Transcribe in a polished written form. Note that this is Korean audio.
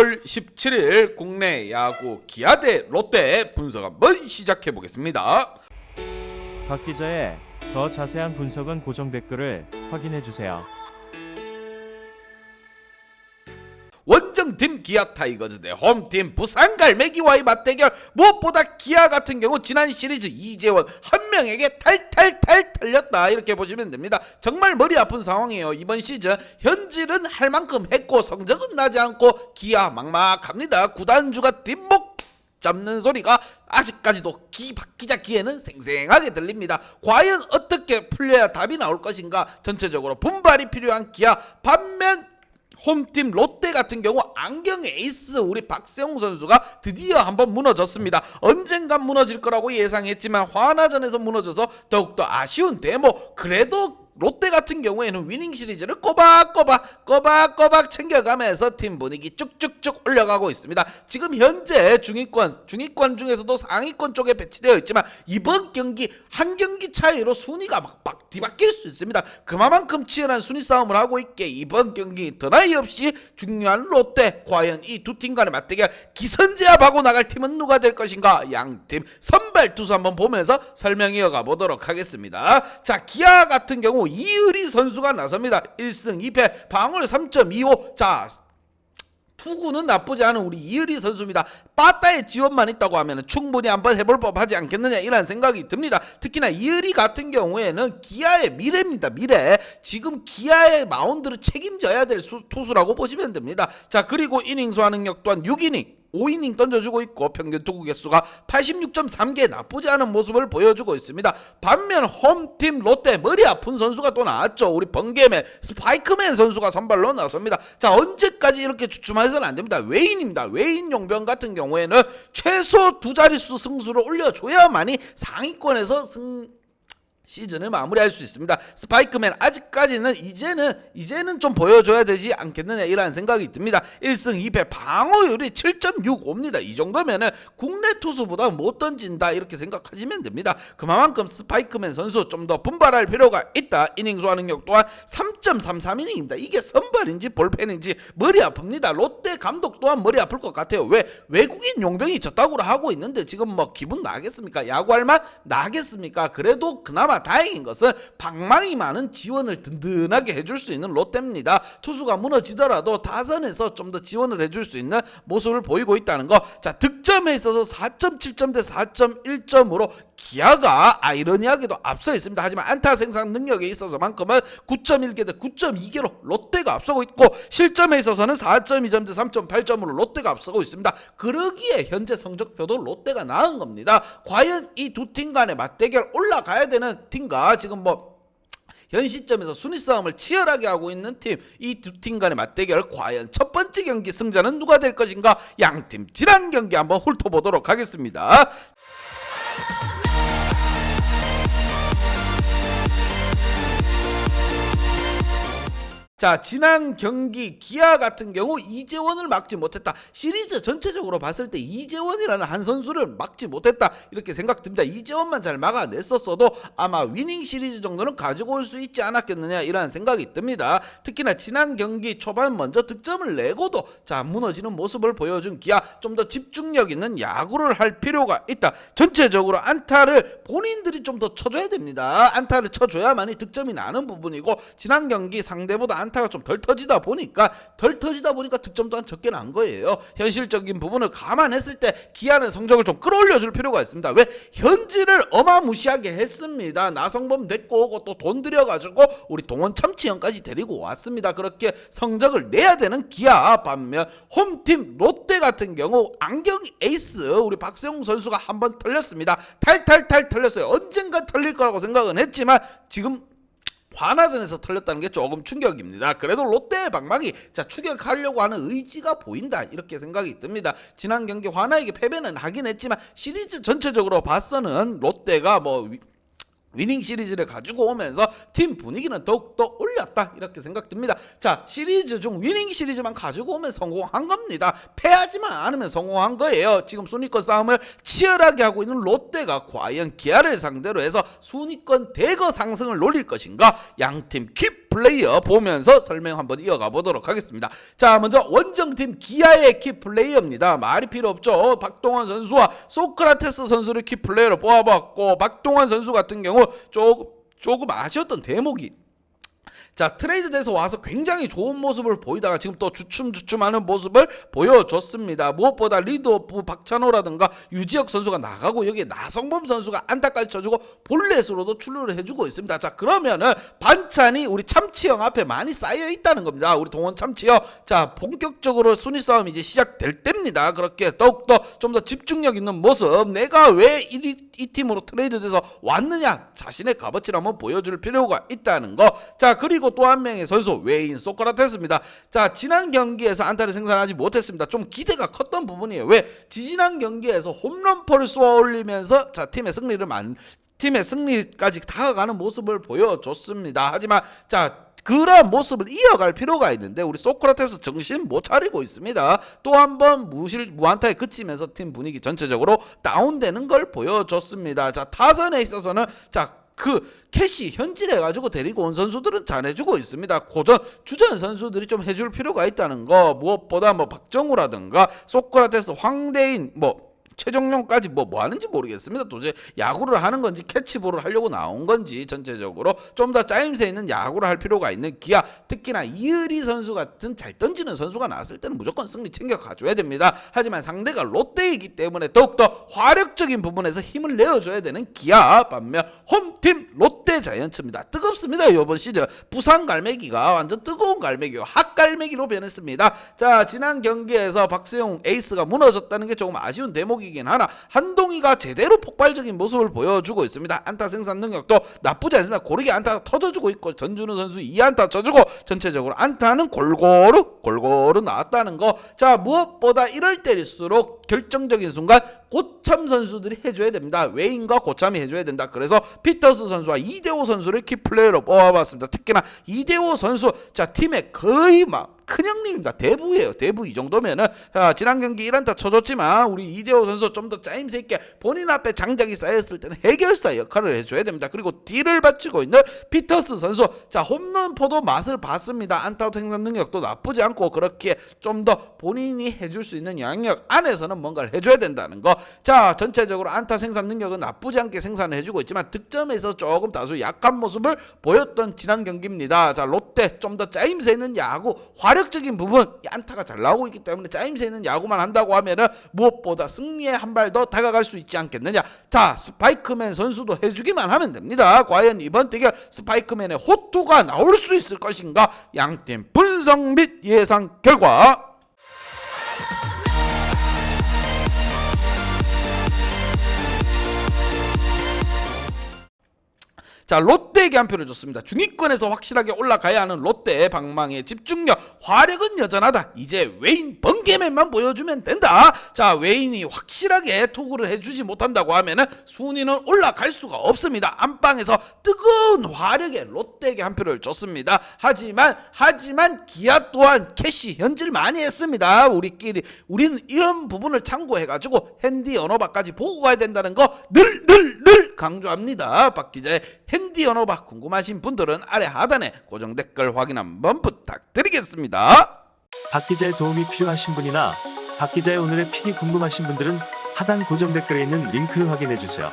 6월 17일 국내 야구 기아 대 롯데 분석 한번 시작해 보겠습니다. 박 기자의 더 자세한 분석은 고정 댓글을 확인해 주세요. 원정팀 기아 타이거즈 대 홈팀 부산 갈매기와의 맞대결. 무엇보다 기아 같은 경우 지난 시리즈 이재원 한 명에게 탈탈탈 털렸다 이렇게 보시면 됩니다. 정말 머리 아픈 상황이에요. 이번 시즌 현질은 할 만큼 했고 성적은 나지 않고 기아 막막합니다. 구단주가 뒷목 잡는 소리가 아직까지도 박 기자 귀에는 생생하게 들립니다. 과연 어떻게 풀려야 답이 나올 것인가. 전체적으로 분발이 필요한 기아. 반면 홈팀 롯데 같은 경우 안경 에이스 우리 박세웅 선수가 드디어 한번 무너졌습니다. 언젠간 무너질 거라고 예상했지만 화나전에서 무너져서 더욱더 아쉬운 데모. 그래도 롯데 같은 경우에는 위닝 시리즈를 꼬박꼬박 챙겨가면서 팀 분위기 쭉쭉쭉 올려가고 있습니다. 지금 현재 중위권 중에서도 상위권 쪽에 배치되어 있지만 이번 경기 한 경기 차이로 순위가 막 뒤바뀔 수 있습니다. 그만큼 치열한 순위 싸움을 하고 있기에 이번 경기 드라이 없이 중요한 롯데. 과연 이 두 팀 간의 맞대결 기선제압하고 나갈 팀은 누가 될 것인가. 양팀 선발 투수 한번 보면서 설명 이어가 보도록 하겠습니다. 자, 기아 같은 경우 이의리 선수가 나섭니다. 1승 2패 방울 3.25. 자, 투구는 나쁘지 않은 우리 이의리 선수입니다. 빠따의 지원만 있다고 하면 충분히 한번 해볼 법하지 않겠느냐 이런 생각이 듭니다. 특히나 이의리 같은 경우에는 기아의 미래입니다. 미래. 지금 기아의 마운드를 책임져야 될 투수라고 보시면 됩니다. 자, 그리고 이닝 소화 능력 또한 6이닝 5이닝 던져주고 있고 평균 투구 개수가 86.3개 나쁘지 않은 모습을 보여주고 있습니다. 반면 홈팀 롯데 머리 아픈 선수가 또 나왔죠. 우리 번개맨 스파이크맨 선수가 선발로 나섭니다. 자, 언제까지 이렇게 주춤해서는 안 됩니다. 외인입니다. 외인 용병 같은 경우에는 최소 두 자릿수 승수를 올려줘야만이 상위권에서 시즌을 마무리할 수 있습니다. 스파이크맨 아직까지는 이제는 좀 보여줘야 되지 않겠느냐 이런 생각이 듭니다. 1승 2패 방어율이 7.65입니다. 이 정도면은 국내 투수보다 못 던진다 이렇게 생각하시면 됩니다. 그만큼 스파이크맨 선수 좀 더 분발할 필요가 있다. 이닝 소화 능력 또한 3.33이닝입니다. 이게 선발인지 볼펜인지 머리 아픕니다. 롯데 감독 또한 머리 아플 것 같아요. 왜 외국인 용병이 저따구로 하고 있는데 지금 뭐 기분 나겠습니까? 야구할 만 나겠습니까? 그래도 그나마 다행인 것은 방망이 많은 지원을 든든하게 해줄 수 있는 롯데입니다. 투수가 무너지더라도 타선에서 좀 더 지원을 해줄 수 있는 모습을 보이고 있다는 거. 자, 득점에 있어서 4.7점 대 4.1점으로 기아가 아이러니하게도 앞서 있습니다. 하지만 안타 생산 능력에 있어서만큼은 9.1개 대 9.2개로 롯데가 앞서고 있고 실점에 있어서는 4.2점 대 3.8점으로 롯데가 앞서고 있습니다. 그러기에 현재 성적표도 롯데가 나은 겁니다. 과연 이 두 팀 간의 맞대결 올라가야 되는 팀과 지금 현 시점에서 순위 싸움을 치열하게 하고 있는 팀, 이 두 팀 간의 맞대결 과연 첫 번째 경기 승자는 누가 될 것인가. 양팀 지난 경기 한번 훑어보도록 하겠습니다. 자, 지난 경기 기아 같은 경우 이재원을 막지 못했다. 시리즈 전체적으로 봤을 때 이재원이라는 한 선수를 막지 못했다 이렇게 생각됩니다. 이재원만 잘 막아냈었어도 아마 위닝 시리즈 정도는 가지고 올 수 있지 않았겠느냐 이런 생각이 듭니다. 특히나 지난 경기 초반 먼저 득점을 내고도 자 무너지는 모습을 보여준 기아. 좀 더 집중력 있는 야구를 할 필요가 있다. 전체적으로 안타를 본인들이 좀 더 쳐줘야 됩니다. 안타를 쳐줘야만이 득점이 나는 부분이고 지난 경기 상대보다 안타가 좀 덜 터지다 보니까 득점 또한 적게 난 거예요. 현실적인 부분을 감안했을 때 기아는 성적을 좀 끌어올려줄 필요가 있습니다. 왜? 현질을 어마무시하게 했습니다. 나성범 데리고 오고 또 돈 들여가지고 우리 동원 참치형까지 데리고 왔습니다. 그렇게 성적을 내야 되는 기아. 반면 홈팀 롯데 같은 경우 안경 에이스 우리 박세웅 선수가 한번 털렸습니다. 탈탈탈 털렸어요. 언젠가 털릴 거라고 생각은 했지만 지금 화나전에서 털렸다는 게 조금 충격입니다. 그래도 롯데의 방망이 자 추격하려고 하는 의지가 보인다 이렇게 생각이 듭니다. 지난 경기 화나에게 패배는 하긴 했지만 시리즈 전체적으로 봐서는 롯데가 위닝 시리즈를 가지고 오면서 팀 분위기는 더욱더 올렸다 이렇게 생각됩니다. 자, 시리즈 중 위닝 시리즈만 가지고 오면 성공한 겁니다. 패하지만 않으면 성공한 거예요. 지금 순위권 싸움을 치열하게 하고 있는 롯데가 과연 기아를 상대로 해서 순위권 대거 상승을 노릴 것인가. 양팀 깊은 키플레이어 보면서 설명 한번 이어가 보도록 하겠습니다. 자, 먼저 원정팀 기아의 키플레이어입니다. 말이 필요 없죠. 박동원 선수와 소크라테스 선수를 키플레이어로 뽑아봤고, 박동원 선수 같은 경우 조금 아쉬웠던 대목이, 자, 트레이드 돼서 와서 굉장히 좋은 모습을 보이다가 지금 또 주춤주춤하는 모습을 보여줬습니다. 무엇보다 리드오프 박찬호라든가 유지혁 선수가 나가고 여기에 나성범 선수가 안타까지 쳐주고 볼넷으로도 출루를 해주고 있습니다. 자, 그러면은 반찬이 우리 참치형 앞에 많이 쌓여 있다는 겁니다. 우리 동원 참치형. 자, 본격적으로 순위 싸움이 이제 시작될 때입니다. 그렇게 더욱더 좀 더 집중력 있는 모습, 내가 왜 이 팀으로 트레이드 돼서 왔느냐, 자신의 값어치를 한번 보여줄 필요가 있다는 거. 자, 그리고 또 한 명의 선수 외인 소크라테스입니다. 자, 지난 경기에서 안타를 생산하지 못했습니다. 좀 기대가 컸던 부분이에요. 왜? 지난 경기에서 홈런포를 쏘아 올리면서 자, 팀의 승리까지 다가가는 모습을 보여줬습니다. 하지만 자, 그런 모습을 이어갈 필요가 있는데 우리 소크라테스 정신 못 차리고 있습니다. 또 한 번 무안타에 그치면서 팀 분위기 전체적으로 다운되는 걸 보여줬습니다. 자, 타선에 있어서는 자, 그 캐시 현질해가지고 데리고 온 선수들은 잘해주고 있습니다. 고전 주전 선수들이 좀 해줄 필요가 있다는 거. 무엇보다 뭐 박정우라든가 소크라테스, 황대인, 뭐 최정용까지 뭐 하는지 모르겠습니다. 도저히 야구를 하는 건지 캐치볼을 하려고 나온 건지 전체적으로 좀 더 짜임새 있는 야구를 할 필요가 있는 기아, 특히나 이의리 선수 같은 잘 던지는 선수가 나왔을 때는 무조건 승리 챙겨 가줘야 됩니다. 하지만 상대가 롯데이기 때문에 더욱더 화력적인 부분에서 힘을 내어줘야 되는 기아, 반면 홈팀 롯데 자이언츠입니다. 뜨겁습니다. 이번 시즌 부산 갈매기가 완전 뜨거운 갈매기요, 핫갈매기로 변했습니다. 자, 지난 경기에서 박수영 에이스가 무너졌다는 게 조금 아쉬운 대목이 이긴 하나, 한동희가 제대로 폭발적인 모습을 보여주고 있습니다. 안타 생산 능력도 나쁘지 않습니다. 고르게 안타 터져주고 있고, 전준우 선수 2안타 쳐주고 전체적으로 안타는 골고루 나왔다는 거. 자, 무엇보다 이럴 때일수록 결정적인 순간 고참 선수들이 해줘야 됩니다. 외인과 고참이 해줘야 된다. 그래서 피터스 선수와 이대호 선수를 키플레이어로 뽑아봤습니다. 특히나 이대호 선수, 자, 팀의 거의 막 큰형님입니다. 대부예요. 대부. 이 정도면은 지난 경기 1안타 쳐줬지만 우리 이대호 선수 좀 더 짜임새 있게 본인 앞에 장작이 쌓였을 때는 해결사 역할을 해줘야 됩니다. 그리고 딜을 바치고 있는 피터스 선수, 자, 홈런포도 맛을 봤습니다. 안타 생산 능력도 나쁘지 않고, 그렇게 좀 더 본인이 해줄 수 있는 영역 안에서는 뭔가를 해줘야 된다는 거. 자, 전체적으로 안타 생산 능력은 나쁘지 않게 생산을 해주고 있지만 득점에서 조금 다소 약한 모습을 보였던 지난 경기입니다. 자, 롯데 좀 더 짜임새 있는 야구, 화력적인 부분, 안타가 잘 나오고 있기 때문에 짜임새 있는 야구만 한다고 하면은 무엇보다 승리에 한 발 더 다가갈 수 있지 않겠느냐. 자, 스파이크맨 선수도 해주기만 하면 됩니다. 과연 이번 대결 스파이크맨의 호투가 나올 수 있을 것인가? 양팀 분석 및 예상 결과. 자, 롯데에게 한 표를 줬습니다. 중위권에서 확실하게 올라가야 하는 롯데 방망이의 집중력, 화력은 여전하다. 이제 외인 번개맨만 보여주면 된다. 자, 외인이 확실하게 투구를 해주지 못한다고 하면은 순위는 올라갈 수가 없습니다. 안방에서 뜨거운 화력의 롯데에게 한 표를 줬습니다. 하지만 기아 또한 캐시 현질 많이 했습니다. 우리는 이런 부분을 참고해가지고 핸디 언어바까지 보고 가야 된다는 거 늘 강조합니다. 박 기자의 핸디 언어바 궁금하신 분들은 아래 하단에 고정 댓글 확인 한번 부탁드리겠습니다. 박 기자의 도움이 필요하신 분이나 박 기자의 오늘의 픽이 궁금하신 분들은 하단 고정 댓글에 있는 링크를 확인해 주세요.